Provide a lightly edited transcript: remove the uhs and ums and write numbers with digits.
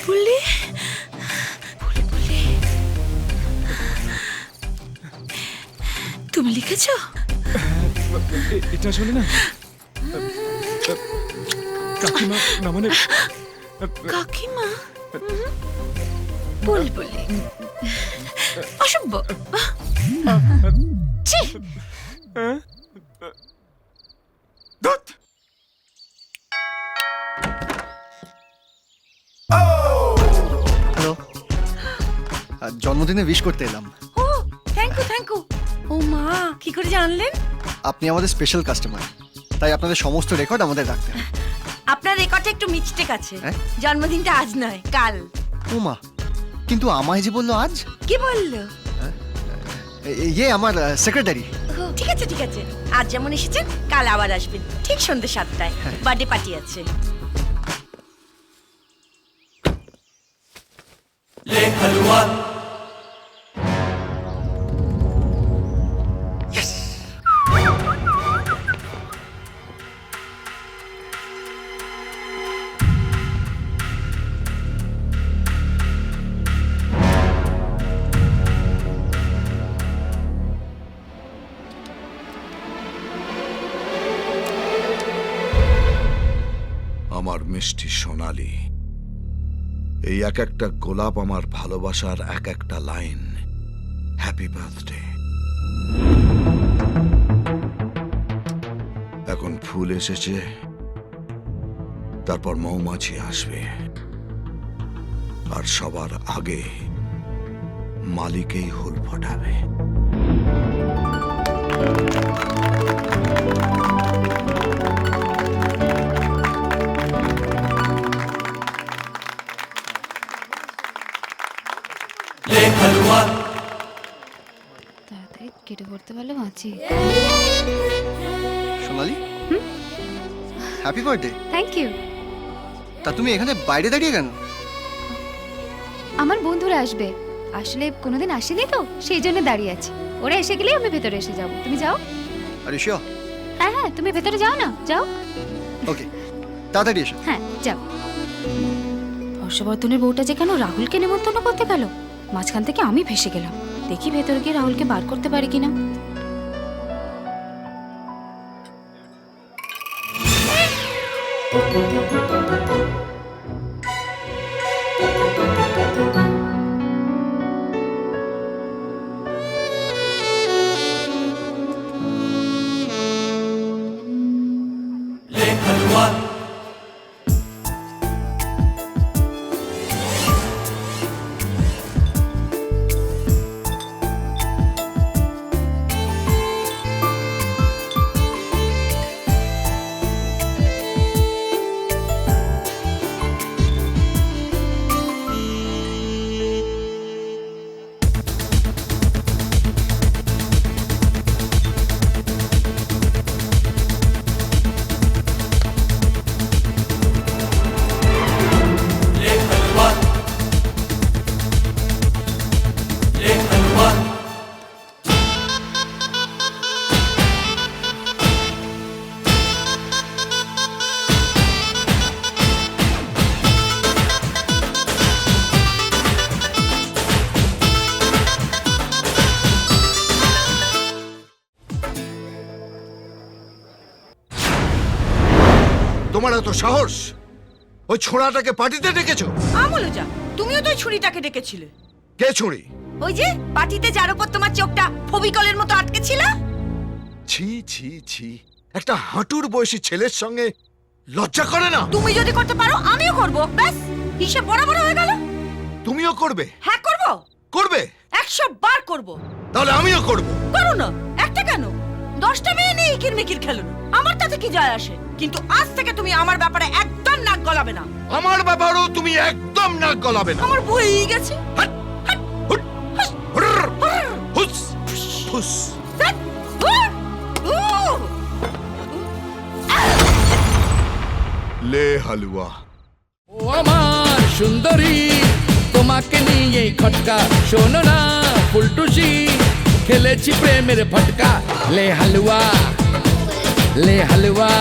বুলবুলি বুলবুলি তুমি লিখেছ? এটা আসলে না কাকিমা, না মানে কাকিমা? বুলবুলি অসভ্য। ছি! ধুৎ! হ্যালো, জন্মদিনে উইশ করতে এলাম। ও থ্যাংক ইউ। ও মা, কি করে জানলেন? আপনি আমাদের স্পেশাল কাস্টমার, তাই আপনাদের সমস্ত রেকর্ড আমাদের রাখতে হবে। আপনার রেকর্ডে একটু মিস্টেক আছে। হ্যাঁ? জন্মদিনটা আজ নয়, কাল। ও মা, কিন্তু আমায় যে বললো আজ। কি বললো? ইয়ে আমার সেক্রেটারি। ঠিক আছে। আজ যেমন এসেছেন কাল আবার আসবেন, ঠিক সন্ধ্যে 7টায়। বার্থডে পার্টি আছে। আমার মিষ্টি সোনালি, এই এক একটা গোলাপ আমার ভালোবাসার এক একটা লাইন। Happy birthday. এখন ফুল এসেছে, তারপর মৌমাছি আসবে, আর সবার আগে মালিকেই হুল ফোটাবে। তাড়াতাড়ি কেটে পড়তে পারলে বাঁচি। Sonali, happy birthday. Thank you. তা তুমি এখানে বাইরে দাঁড়িয়ে কেন? আমার বন্ধুরা আসবে, আসলে কোনোদিন আসেনি তো সেই জন্য দাঁড়িয়ে আছি। ওরা এসে গেলেই আমি ভেতরে এসে যাব। তুমি যাও। আরে শিওর? হ্যাঁ, তুমি ভেতরে যাও না, যাও। ওকে, তাড়াতাড়ি এসো। হ্যাঁ, যাও। হর্ষবর্ধনের বউটা যে কেন রাহুলকে নেমন্তন্ন করতে গেল, মাঝখান থেকে আমি ভেসে গেলাম। দেখি ভেতরে গিয়ে রাহুলকে বার করতে পারি কিনা। তোমার এত সাহস, ওই ছোড়াটাকে পার্টিতে ডেকেছো? আমলো যা, তুমিও তো ওই ছুরিটাকে ডেকেছিলে। কে ছুরি? ওই যে পার্টিতে যার উপর তোমার চোখটা ফবিকলের মতো আটকে ছিল। ছি ছি ছি, একটা হাঁটুর বয়সী ছেলের সঙ্গে লজ্জা করে না? তুমি যদি করতে পারো আমিও করব, ব্যাস হিসেব বরাবর হয়ে গেল। তুমিও করবে? হ্যাঁ করব, করবে? 100 বার করব। তাহলে আমিও করব। করো না, একটা কেন 10টা মেয়ে নিয়ে ইকির মিকির খেলো না, আমার তাতে কি যায় আসে। কিন্তু আজ থেকে তুমি আমার ব্যাপারে একদম নাক গলাবে না। আমার ব্যাপারেও তুমি একদম নাক গলাবে না। আমার বই গেছে। হাট, হাট, হুট, হুরর, হুস, ফুস। ধ্যাৎ, উহ, উহ। লে হালুয়া। ও আমার সুন্দরী, তোমাকে নিয়ে খটকা, শোনো না ফুলটুসি, খেলেছি প্রেমের ফটকা। লে হালুয়া, লে হালুয়া।